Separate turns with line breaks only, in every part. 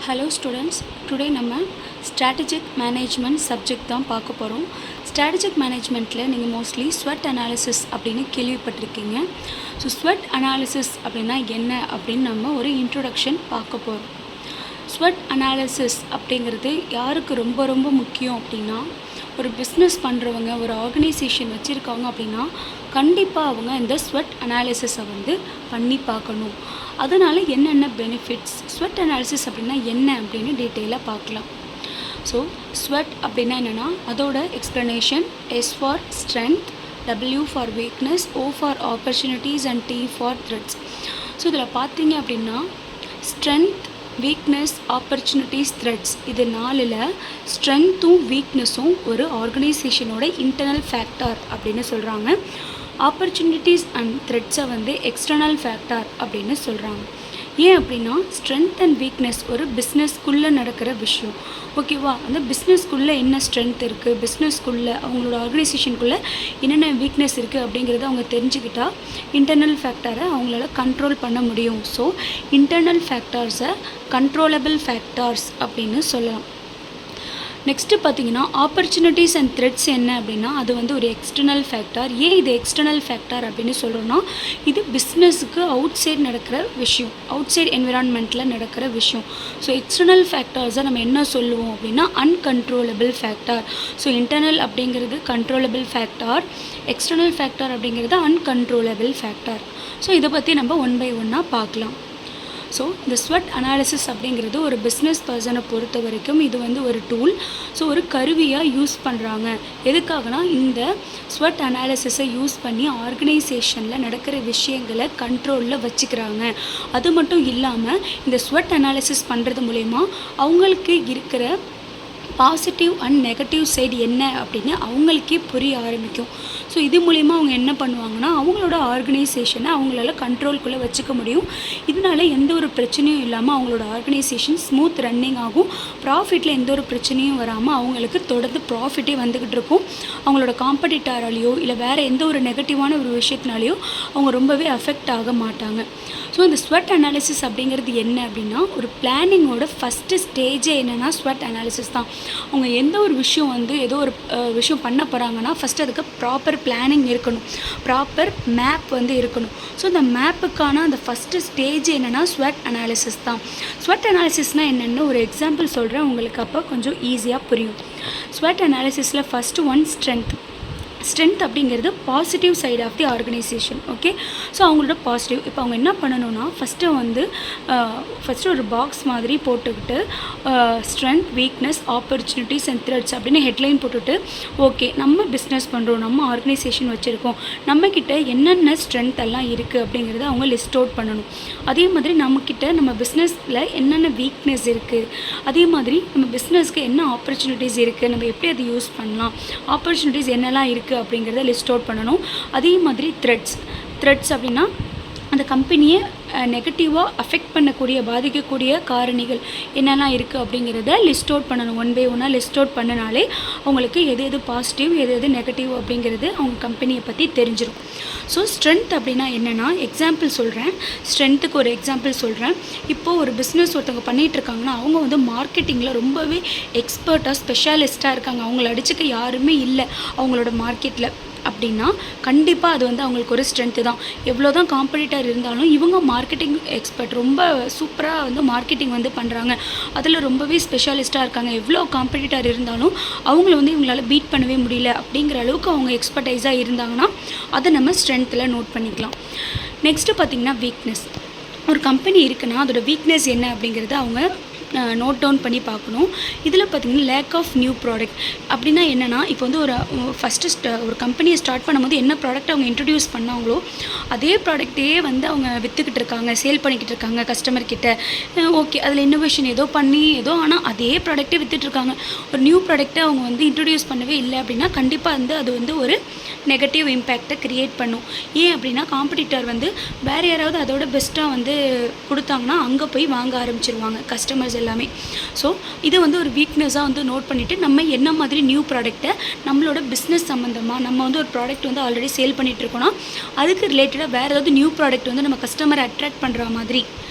Hello students, today நம்ம strategic management subject தான் பார்க்க போகிறோம். strategic managementல நீங்கள் mostly SWOT analysis அப்படின்னு கேள்விப்பட்டிருக்கீங்க. ஸோ SWOT analysis அப்படின்னா என்ன அப்படின்னு நம்ம ஒரு introduction பார்க்க போகிறோம். SWOT analysis அப்படிங்கிறது யாருக்கு ரொம்ப முக்கியம் அப்படின்னா, ஒரு பிஸ்னஸ் பண்ணுறவங்க ஒரு ஆர்கனைசேஷன் வச்சுருக்காங்க அப்படின்னா கண்டிப்பாக அவங்க இந்த SWOT அனாலிசிஸை பண்ணி பார்க்கணும். அதனால் என்னென்ன பெனிஃபிட்ஸ், SWOT அனாலிசிஸ் அப்படின்னா என்ன அப்படின்னு டீட்டெயிலாக பார்க்கலாம். ஸோ SWOT அப்படின்னா என்னென்னா, அதோட explanation S for strength, W for weakness, O for opportunities and T for threats. So இதில் பார்த்தீங்க அப்படின்னா ஸ்ட்ரென்த், வீக்னஸ், ஆப்பர்ச்சுனிட்டிஸ், த்ரெட்ஸ் இது 4ல் ஸ்ட்ரென்த்தும் வீக்னஸும் ஒரு ஆர்கனைசேஷனோட இன்டர்னல் ஃபேக்டர் அப்படின்னு சொல்கிறாங்க. ஆப்பர்ச்சுனிட்டிஸ் அண்ட் த்ரெட்ஸை எக்ஸ்டர்னல் ஃபேக்டர் அப்படின்னு சொல்கிறாங்க. ஏன் அப்படின்னா ஸ்ட்ரென்த் அண்ட் வீக்னஸ் ஒரு பிஸ்னஸ்க்குள்ளே நடக்கிற விஷயம். ஓகேவா, அந்த பிஸ்னஸ்க்குள்ளே என்ன ஸ்ட்ரென்த் இருக்குது, பிஸ்னஸ்க்குள்ளே அவங்களோட ஆர்கனைசேஷனுக்குள்ளே என்னென்ன வீக்னஸ் இருக்குது அப்படிங்கிறத அவங்க தெரிஞ்சுக்கிட்டா இன்டர்னல் ஃபேக்டரை அவங்களால கண்ட்ரோல் பண்ண முடியும். ஸோ இன்டர்னல் ஃபேக்டர்ஸை கண்ட்ரோலபிள் ஃபேக்டர்ஸ் அப்படின்னு சொல்லலாம். நெக்ஸ்ட்டு பார்த்தீங்கன்னா ஆப்பர்ச்சுனிட்டிஸ் அண்ட் த்ரெட்ஸ் என்ன அப்படின்னா, அது ஒரு எக்ஸ்டர்னல் ஃபேக்டர். ஏன் இது எக்ஸ்டர்னல் ஃபேக்டர் அப்படின்னு சொல்கிறோன்னா, இது பிஸ்னஸுக்கு அவுட் சைட் நடக்கிற விஷயம், அவுட் சைட் என்விரான்மெண்ட்டில் நடக்கிற விஷயம். ஸோ எக்ஸ்டர்னல் ஃபேக்டர்ஸை நம்ம என்ன சொல்லுவோம் அப்படின்னா அன்கண்ட்ரோலபிள் ஃபேக்டர். ஸோ இன்டர்னல் அப்படிங்கிறது கண்ட்ரோலபிள் ஃபேக்டர், எக்ஸ்டர்னல் ஃபேக்டர் அப்படிங்கிறது அன்கண்ட்ரோலபிள் ஃபேக்டர். ஸோ இதை பற்றி நம்ம ஒன் பை ஒன்னாக பார்க்கலாம். ஸோ இந்த SWOT அனாலிசிஸ் அப்படிங்கிறது ஒரு பிஸ்னஸ் பர்சனை பொறுத்த வரைக்கும் இது ஒரு டூல். ஸோ ஒரு கருவியாக யூஸ் பண்ணுறாங்க. எதுக்காகனா, இந்த SWOT அனாலிசிஸை யூஸ் பண்ணி ஆர்கனைசேஷனில் நடக்கிற விஷயங்களை கண்ட்ரோலில் வச்சுக்கிறாங்க. அது மட்டும் இல்லாமல் இந்த SWOT அனாலிசிஸ் பண்ணுறது மூலயமா அவங்களுக்கு இருக்கிற பாசிட்டிவ் அண்ட் நெகட்டிவ் சைடு என்ன அப்படின்னு அவங்களுக்கே புரிய ஆரம்பிக்கும். ஸோ இது மூலிமா அவங்க என்ன பண்ணுவாங்கன்னா, அவங்களோட ஆர்கனைசேஷனை அவங்களால கண்ட்ரோல்குள்ளே வச்சுக்க முடியும். இதனால எந்த ஒரு பிரச்சனையும் இல்லாமல் அவங்களோட ஆர்கனைசேஷன் ஸ்மூத் ரன்னிங் ஆகும். ப்ராஃபிட்டில் எந்த ஒரு பிரச்சனையும் வராமல் அவங்களுக்கு தொடர்ந்து ப்ராஃபிட்டே வந்துக்கிட்டு இருக்கும். அவங்களோட காம்படிட்டராலேயோ இல்லை வேறு எந்த ஒரு நெகட்டிவான ஒரு விஷயத்தினாலேயோ அவங்க ரொம்பவே அஃபெக்ட் ஆக மாட்டாங்க. ஸோ இந்த SWOT அனாலிசிஸ் அப்படிங்கிறது என்ன அப்படின்னா, ஒரு பிளானிங்கோட ஃபஸ்ட்டு ஸ்டேஜே என்னென்னா SWOT அனாலிசிஸ் தான். அவங்க எந்த ஒரு விஷயம் ஏதோ ஒரு விஷயம் பண்ண போகிறாங்கன்னா ஃபஸ்ட்டு அதுக்கு ப்ராப்பர் பிளானிங் இருக்கணும், ப்ராப்பர் மேப் இருக்கணும். ஸோ இந்த மேப்புக்கான அந்த ஃபஸ்ட்டு ஸ்டேஜ் என்னென்னா SWOT அனாலிசிஸ் தான். SWOT அனாலிசிஸ்னால் என்னென்னு ஒரு எக்ஸாம்பிள் சொல்கிறேன் உங்களுக்கு, அப்போ கொஞ்சம் ஈஸியாக புரியும். SWOT அனாலிசிஸில் ஃபஸ்ட்டு ஒன் ஸ்ட்ரென்த் அப்படிங்கிறது positive side of the organisation. Okay, so அவங்களோட பாசிட்டிவ் இப்போ அவங்க என்ன பண்ணணும்னா ஃபஸ்ட்டு ஒரு பாக்ஸ் மாதிரி போட்டுக்கிட்டு strength, weakness, opportunities and threats அப்படின்னு ஹெட்லைன் போட்டுட்டு, ஓகே நம்ம பிஸ்னஸ் பண்ணுறோம், நம்ம ஆர்கனைசேஷன் வச்சுருக்கோம், நம்மக்கிட்ட என்னென்ன ஸ்ட்ரென்த் எல்லாம் இருக்குது அப்படிங்கிறத அவங்க லிஸ்ட் அவுட் பண்ணணும். அதே மாதிரி நம்ம பிஸ்னஸில் என்னென்ன வீக்னஸ் இருக்குது, அதே மாதிரி நம்ம பிஸ்னஸ்க்கு என்ன ஆப்பர்ச்சுனிட்டிஸ் இருக்குது, நம்ம எப்படி அதை யூஸ் பண்ணலாம், ஆப்பர்ச்சுனிட்டிஸ் என்னெல்லாம் இருக்குது அப்படிங்கிறத லிஸ்ட் அவுட் பண்ணணும். அதே மாதிரி த்ரெட்ஸ் அப்படின்னா அந்த கம்பெனியை நெகட்டிவாக அஃபெக்ட் பண்ணக்கூடிய பாதிக்கக்கூடிய காரணிகள் என்னெல்லாம் இருக்குது அப்படிங்கிறத லிஸ்ட் அவுட் பண்ணணும். ஒன் பை ஒன்னாக லிஸ்ட் அவுட் பண்ணினாலே அவங்களுக்கு எது பாசிட்டிவ் எது நெகட்டிவ் அப்படிங்கிறது அவங்க கம்பெனியை பற்றி தெரிஞ்சிடும். ஸோ ஸ்ட்ரென்த் அப்படின்னா என்னென்னா, எக்ஸாம்பிள் சொல்கிறேன், ஸ்ட்ரென்த்துக்கு ஒரு எக்ஸாம்பிள் சொல்கிறேன். இப்போது ஒரு பிஸ்னஸ் ஒருத்தவங்க பண்ணிகிட்ருக்காங்கன்னா அவங்க மார்க்கெட்டிங்கில் ரொம்பவே எக்ஸ்பர்ட்டாக ஸ்பெஷாலிஸ்ட்டாக இருக்காங்க, அவங்கள அடிச்சுக்க யாருமே இல்லை அவங்களோட மார்க்கெட்டில் அப்படின்னா கண்டிப்பாக அது அவங்களுக்கு ஒரு ஸ்ட்ரென்த்து தான். எவ்வளோ தான் காம்படிட்டர் இருந்தாலும் இவங்க மார்க்கெட்டிங் எக்ஸ்பர்ட், ரொம்ப சூப்பராக மார்க்கெட்டிங் பண்ணுறாங்க, அதில் ரொம்பவே ஸ்பெஷாலிஸ்ட்டாக இருக்காங்க. எவ்வளோ காம்படிட்டர் இருந்தாலும் அவங்கள இவங்களால பீட் பண்ணவே முடியல அப்படிங்கிற அளவுக்கு அவங்க எக்ஸ்பர்டைஸாக இருந்தாங்கன்னா அதை நம்ம ஸ்ட்ரென்த்தில் நோட் பண்ணிக்கலாம். நெக்ஸ்ட்டு பார்த்திங்கன்னா வீக்னஸ். ஒரு கம்பெனி இருக்குன்னா அதோட வீக்னஸ் என்ன அப்படிங்கிறத அவங்க நோட் டவுன் பண்ணி பார்க்கணும். இதில் பார்த்திங்கன்னா லேக் ஆஃப் நியூ ப்ராடக்ட் அப்படின்னா என்னென்னா, இப்போ ஒரு கம்பெனியை ஸ்டார்ட் பண்ணும்போது என்ன ப்ராடக்ட் அவங்க இன்ட்ரடியூஸ் பண்ணாங்களோ அதே ப்ராடக்டே அவங்க விற்றுக்கிட்டு இருக்காங்க, சேல் பண்ணிக்கிட்டு இருக்காங்க கஸ்டமர்கிட்ட. ஓகே, அதில் இன்னோவேஷன் ஆனால் அதே ப்ராடக்டே விற்றுட்ருக்காங்க. ஒரு நியூ ப்ராடக்ட்டை அவங்க இன்ட்ரடியூஸ் பண்ணவே இல்லை அப்படின்னா கண்டிப்பாக அது ஒரு நெகட்டிவ் இம்பேக்டை க்ரியேட் பண்ணும். ஏன் அப்படின்னா காம்படிட்டர் வந்து வேறு யாராவது அதோட பெஸ்ட்டாக வந்து கொடுத்தாங்கன்னா அங்கே போய் வாங்க ஆரம்பிச்சிருவாங்க கஸ்டமர்ஸ் எல்லாமே. ஸோ இதை வந்து ஒரு வீக்னஸாக வந்து நோட் பண்ணிவிட்டு நம்ம என்ன மாதிரி நியூ ப்ராடக்ட்டை நம்மளோட பிஸ்னஸ் சம்மந்தமாக நம்ம வந்து ஒரு ப்ராடக்ட் வந்து ஆல்ரெடி சேல் பண்ணிகிட்ருக்கோன்னா அதுக்கு ரிலேட்டடாக வேறு ஏதாவது நியூ ப்ராடக்ட் வந்து நம்ம கஸ்டமரை அட்ராக்ட் பண்ணுற மாதிரி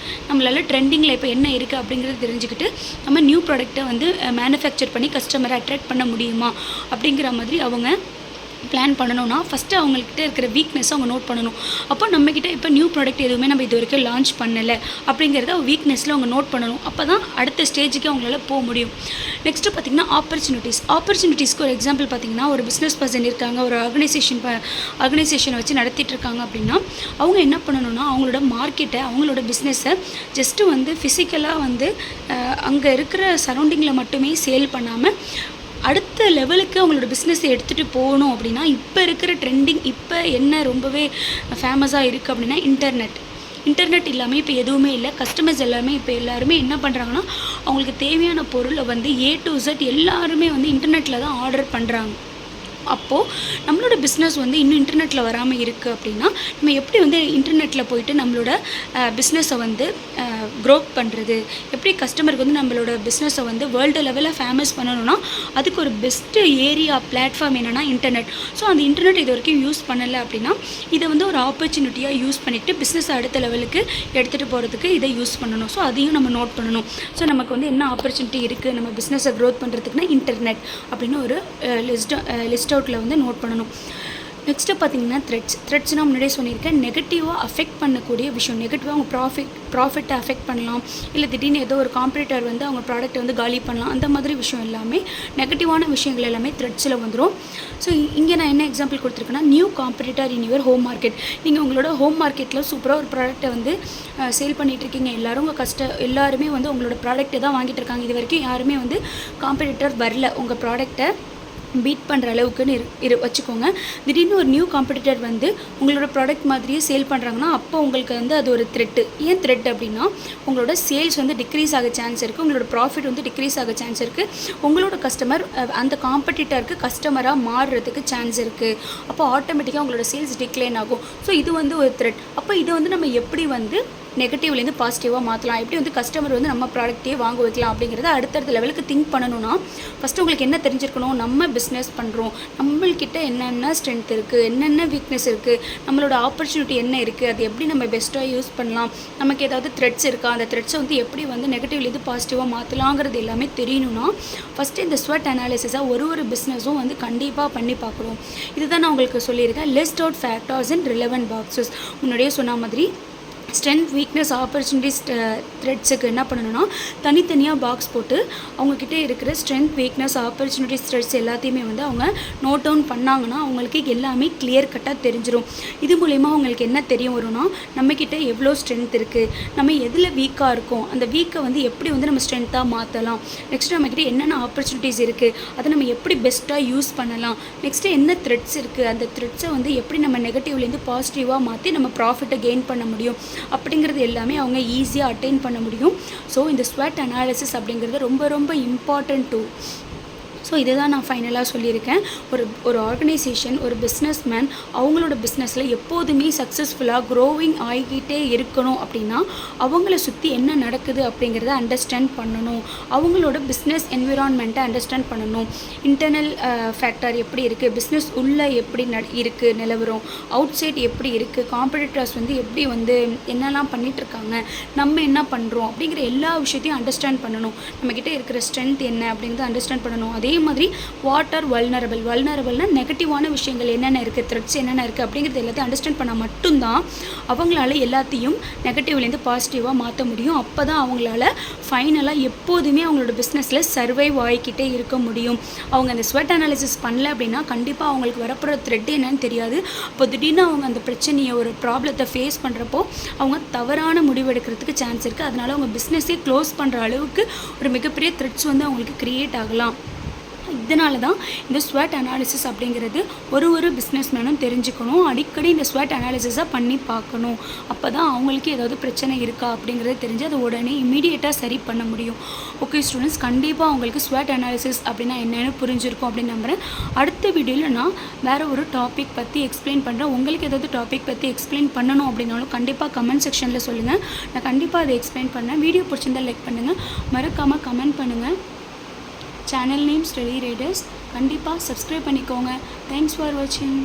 நம்மளால் ட்ரெண்டிங்கில் இப்போ என்ன இருக்குது அப்படிங்கிறது தெரிஞ்சுக்கிட்டு நம்ம நியூ ப்ராடக்ட்டை வந்து மேனுஃபேக்சர் பண்ணி கஸ்டமரை அட்ராக்ட் பண்ண முடியுமா அப்படிங்கிற மாதிரி அவங்க பிளான் பண்ணணும்னா ஃபஸ்ட்டு அவங்கக்கிட்ட இருக்கிற வீக்னஸ் அவங்க நோட் பண்ணணும். அப்போ நம்மக்கிட்ட இப்போ நியூ ப்ராடக்ட் எதுவுமே நம்ம இது வரைக்கும் லான்ச் பண்ணலை அப்படிங்கிறத வீக்னஸில் அவங்க நோட் பண்ணணும். அப்போ தான் அடுத்த ஸ்டேஜுக்கு அவங்களால போக முடியும். நெக்ஸ்ட்டு பார்த்திங்கன்னா ஆப்பர்ச்சுனிட்டிஸ்க்கு ஒரு எக்ஸாம்பிள் பார்த்திங்கன்னா ஒரு பிஸ்னஸ் பர்சன் இருக்காங்க, ஒரு ஆர்கனைசேஷனை வச்சு நடத்திட்டு இருக்காங்க அப்படின்னா அவங்க என்ன பண்ணணும்னா அவங்களோட மார்க்கெட்டை அவங்களோட பிஸ்னஸை ஜஸ்ட்டு வந்து ஃபிசிக்கலாக வந்து அங்கே இருக்கிற சரௌண்டிங்கில் மட்டுமே சேல் பண்ணாமல் அடுத்த லெவலுக்கு அவங்களோட பிஸ்னஸை எடுத்துகிட்டு போகணும் அப்படின்னா இப்போ இருக்கிற ட்ரெண்டிங் இப்போ என்ன ரொம்பவே ஃபேமஸாக இருக்குது அப்படின்னா இன்டர்நெட் இல்லாமல் இப்போ எதுவுமே இல்லை. கஸ்டமர்ஸ் எல்லாருமே என்ன பண்ணுறாங்கன்னா அவங்களுக்கு தேவையான பொருளை வந்து A to Z எல்லாருமே வந்து இன்டர்நெட்டில் தான் ஆர்டர் பண்ணுறாங்க. அப்போது நம்மளோட பிஸ்னஸ் வந்து இன்னும் இன்டர்நெட்டில் வராமல் இருக்குது அப்படின்னா நம்ம எப்படி வந்து இன்டர்நெட்டில் போயிட்டு நம்மளோட பிஸ்னஸை வந்து க்ரோத் பண்ணுறது, எப்படி கஸ்டமருக்கு வந்து நம்மளோட பிஸ்னஸை வந்து வேர்ல்டு லெவலில் ஃபேமஸ் பண்ணணும்னா அதுக்கு ஒரு பெஸ்ட்டு பிளாட்ஃபார்ம் என்னென்னா இன்டர்நெட். ஸோ அந்த இன்டர்நெட் இது வரைக்கும் யூஸ் பண்ணலை அப்படின்னா இதை வந்து ஒரு ஆப்பர்ச்சுனிட்டியாக யூஸ் பண்ணிவிட்டு பிஸ்னஸ் அடுத்த லெவலுக்கு எடுத்துகிட்டு போகிறதுக்கு இதை யூஸ் பண்ணணும். ஸோ அதையும் நம்ம நோட் பண்ணணும். ஸோ நமக்கு வந்து என்ன ஆப்பர்ச்சுனிட்டி இருக்குது நம்ம பிஸ்னஸை க்ரோத் பண்ணுறதுக்குன்னா இன்டர்நெட் அப்படின்னு ஒரு லிஸ்ட் அவுட்டில் வந்து நோட் பண்ணணும். நெக்ஸ்ட்டு பார்த்திங்கன்னா த்ரெட்ஸ் நான் முன்னாடியே சொல்லியிருக்கேன். நெகட்டிவாக அஃபெக்ட் பண்ணக்கூடிய விஷயம், நெகட்டிவாக அவங்க ப்ராஃபிட்டை அஃபெக்ட் பண்ணலாம், இல்லை திடீர்னு ஏதோ ஒரு காம்படிட்டர் வந்து அவங்க ப்ராடக்ட்டை வந்து காலி பண்ணலாம். அந்த மாதிரி விஷயம் எல்லாமே நெகட்டிவான விஷயங்கள் எல்லாமே த்ரெட்ஸில் வந்துடும். ஸோ இங்கே நான் என்ன எக்ஸாம்பிள் கொடுத்துருக்கேன்னா new competitor in your home market. நீங்கள் உங்களோட ஹோம் மார்க்கெட்டில் சூப்பராக ஒரு ப்ராடக்ட்டை வந்து சேல் பண்ணிகிட்ருக்கீங்க. எல்லாருமே வந்து உங்களோட ப்ராடக்ட்டை தான் வாங்கிட்டு இருக்காங்க. இது வரைக்கும் யாருமே வந்து காம்படிட்டர் வரல உங்கள் ப்ராடக்ட்டை பீட் பண்ணுற அளவுக்குன்னு வச்சுக்கோங்க. திடீர்னு ஒரு நியூ காம்படிட்டர் வந்து உங்களோட ப்ராடக்ட் மாதிரியே சேல் பண்ணுறாங்கன்னா அப்போ உங்களுக்கு வந்து அது ஒரு த்ரெட்டு. ஏன் த்ரெட் அப்படின்னா உங்களோட சேல்ஸ் வந்து டிக்ரீஸ் ஆக சான்ஸ் இருக்குது, உங்களோட ப்ராஃபிட் வந்து டிக்ரீஸ் ஆக சான்ஸ் இருக்குது, உங்களோட கஸ்டமர் அந்த காம்படிட்டருக்கு கஸ்டமராக மாறுறதுக்கு சான்ஸ் இருக்குது. அப்போ ஆட்டோமேட்டிக்காக உங்களோட சேல்ஸ் டிக்ளைன் ஆகும். ஸோ இது வந்து ஒரு த்ரெட். அப்போ இதை வந்து நம்ம எப்படி வந்து நெகட்டிவ்லேருந்து பாசிட்டிவாக மாற்றலாம், எப்படி வந்து கஸ்டமர் வந்து நம்ம ப்ராடக்ட்டே வாங்க வைக்கலாம் அப்படிங்கிறத அடுத்தடுத்த லெவலுக்கு திங்க் பண்ணணும்னா ஃபஸ்ட்டு உங்களுக்கு என்ன தெரிஞ்சிருக்கணும், நம்ம பிஸ்னஸ் பண்ணுறோம், நம்மள்கிட்ட என்னென்ன ஸ்ட்ரென்த் இருக்குது, என்னென்ன வீக்னஸ் இருக்குது, நம்மளோட ஆப்பர்ச்சுனிட்டி என்ன இருக்குது, அது எப்படி நம்ம பெஸ்ட்டாக யூஸ் பண்ணலாம், நமக்கு ஏதாவது த்ரெட்ஸ் இருக்கா, அந்த த்ரெட்ஸை வந்து எப்படி வந்து நெகட்டிவ்லேருந்து பாசிட்டிவாக மாற்றலாங்கிறது எல்லாமே தெரியணும்னா ஃபஸ்ட்டு இந்த ஸ்வெட் அனாலிசிஸாக ஒரு பிஸ்னஸும் வந்து கண்டிப்பாக பண்ணி பார்க்குறோம். இதுதான் நான் உங்களுக்கு சொல்லியிருக்கேன். List out factors and relevant boxes. முன்னாடியே சொன்ன மாதிரி ஸ்ட்ரென்த், வீக்னஸ், ஆப்பர்ச்சுனிட்டிஸ், த்ரெட்ஸுக்கு என்ன பண்ணணும்னா தனித்தனியாக பாக்ஸ் போட்டு அவங்கக்கிட்ட இருக்கிற ஸ்ட்ரென்த், வீக்னஸ், ஆப்பர்ச்சுனிட்டிஸ், த்ரெட்ஸ் எல்லாத்தையுமே வந்து அவங்க நோட் டவுன் பண்ணாங்கன்னா அவங்களுக்கு எல்லாமே கிளியர் கட்டாக தெரிஞ்சிடும். இது மூலயமா அவங்களுக்கு என்ன தெரிய வரும்னா நம்மக்கிட்ட எவ்வளோ ஸ்ட்ரென்த் இருக்குது, நம்ம எதில் வீக்காக இருக்கோம், அந்த வீக்கை வந்து எப்படி வந்து நம்ம ஸ்ட்ரென்த்தாக மாற்றலாம், நெக்ஸ்ட்டு நம்மக்கிட்ட என்னென்ன ஆப்பர்ச்சுனிட்டிஸ் இருக்குது அதை நம்ம எப்படி பெஸ்ட்டாக யூஸ் பண்ணலாம், நெக்ஸ்ட்டு என்ன த்ரெட்ஸ் இருக்குது அந்த த்ரெட்ஸை வந்து எப்படி நம்ம நெகட்டிவ்லேருந்து பாசிட்டிவாக மாற்றி நம்ம ப்ராஃபிட்டை கெயின் பண்ண முடியும் அப்படிங்கிறது எல்லாமே அவங்க ஈஸியாக அட்டைன் பண்ண முடியும். ஸோ இந்த ஸ்வெட் அனாலிசிஸ் அப்படிங்கிறது ரொம்ப ரொம்ப இம்பார்ட்டன்ட் டூல். ஸோ இதுதான் நான் ஃபைனலாக சொல்லியிருக்கேன். ஒரு ஆர்கனைசேஷன், ஒரு பிஸ்னஸ்மேன் அவங்களோட பிஸ்னஸில் எப்போதுமே சக்ஸஸ்ஃபுல்லாக க்ரோவிங் ஆகிக்கிட்டே இருக்கணும் அப்படின்னா அவங்கள சுற்றி என்ன நடக்குது அப்படிங்கிறத அண்டர்ஸ்டாண்ட் பண்ணணும். அவங்களோட பிஸ்னஸ் என்விரான்மெண்ட்டை அண்டர்ஸ்டாண்ட் பண்ணணும். இன்டர்னல் ஃபேக்டர் எப்படி இருக்குது, பிஸ்னஸ் உள்ளே எப்படி இருக்குது நிலவரம், அவுட் சைட் எப்படி இருக்குது, காம்படிட்டர்ஸ் வந்து எப்படி வந்து என்னெல்லாம் பண்ணிகிட்ருக்காங்க, நம்ம என்ன பண்ணுறோம் அப்படிங்கிற எல்லா விஷயத்தையும் அண்டர்ஸ்டாண்ட் பண்ணணும். நம்மக்கிட்ட இருக்கிற ஸ்ட்ரென்த் என்ன அப்படிங்கிறத அண்டர்ஸ்டாண்ட் பண்ணணும். அதே மாதிரி வாட்டர் வல்னரபிள்னா நெகட்டிவான விஷயங்கள் என்னென்ன இருக்குது, த்ரெட்ஸ் என்னென்ன இருக்குது அப்படிங்கிறது எல்லாத்தையும் அண்டர்ஸ்டாண்ட் பண்ணால் மட்டும்தான் அவங்களால எல்லாத்தையும் நெகட்டிவ்லேருந்து பாசிட்டிவாக மாற்ற முடியும். அப்போ தான் அவங்களால ஃபைனலாக எப்போதுமே அவங்களோட பிஸ்னஸில் சர்வைவ் ஆகிக்கிட்டே இருக்க முடியும். அவங்க அந்த ஸ்வெட் அனாலிசிஸ் பண்ணல அப்படின்னா கண்டிப்பாக அவங்களுக்கு வரப்போகிற த்ரெட் என்னன்னு தெரியாது. அப்போ திடீர்னு அவங்க அந்த பிரச்சனையை, ஒரு ப்ராப்ளத்தை ஃபேஸ் பண்ணுறப்போ அவங்க தவறான முடிவு எடுக்கிறதுக்கு சான்ஸ் இருக்குது. அதனால் அவங்க பிஸ்னஸே க்ளோஸ் பண்ணுற அளவுக்கு ஒரு மிகப்பெரிய த்ரெட்ஸ் வந்து அவங்களுக்கு க்ரியேட் ஆகலாம். இதனால தான் இந்த ஸ்வாட் அனாலிசிஸ் அப்படிங்கிறது ஒரு பிஸ்னஸ் மேனும் தெரிஞ்சுக்கணும். அடிக்கடி இந்த ஸ்வாட் அனாலிசிஸை பண்ணி பார்க்கணும். அப்போ தான் அவங்களுக்கு ஏதாவது பிரச்சனை இருக்கா அப்படிங்கிறது தெரிஞ்சு அதை உடனே இமீடியட்டாக சரி பண்ண முடியும். ஓகே ஸ்டூடெண்ட்ஸ், கண்டிப்பாக உங்களுக்கு ஸ்வாட் அனாலிசிஸ் அப்படின்னா என்னென்னு புரிஞ்சிருக்கும் அப்படின்னு நம்புகிறேன். அடுத்த வீடியோவில் நான் வேறு ஒரு டாபிக் பற்றி எக்ஸ்பிளைன் பண்ணுறேன். உங்களுக்கு ஏதாவது டாபிக் பற்றி எக்ஸ்பிளைன் பண்ணணும் அப்படின்னாலும் கண்டிப்பாக கமெண்ட் செக்ஷனில் சொல்லுங்கள். நான் கண்டிப்பாக அதை எக்ஸ்பிளைன் பண்ணேன். வீடியோ பிடிச்சிருந்தால் லைக் பண்ணுங்கள், மறக்காமல் கமெண்ட் பண்ணுங்கள். சேனல் நேம் ஸ்டடி ரேடர்ஸ் கண்டிப்பாக சப்ஸ்கிரைப் பண்ணிக்கோங்க. தேங்க்ஸ் ஃபார் வாட்சிங்.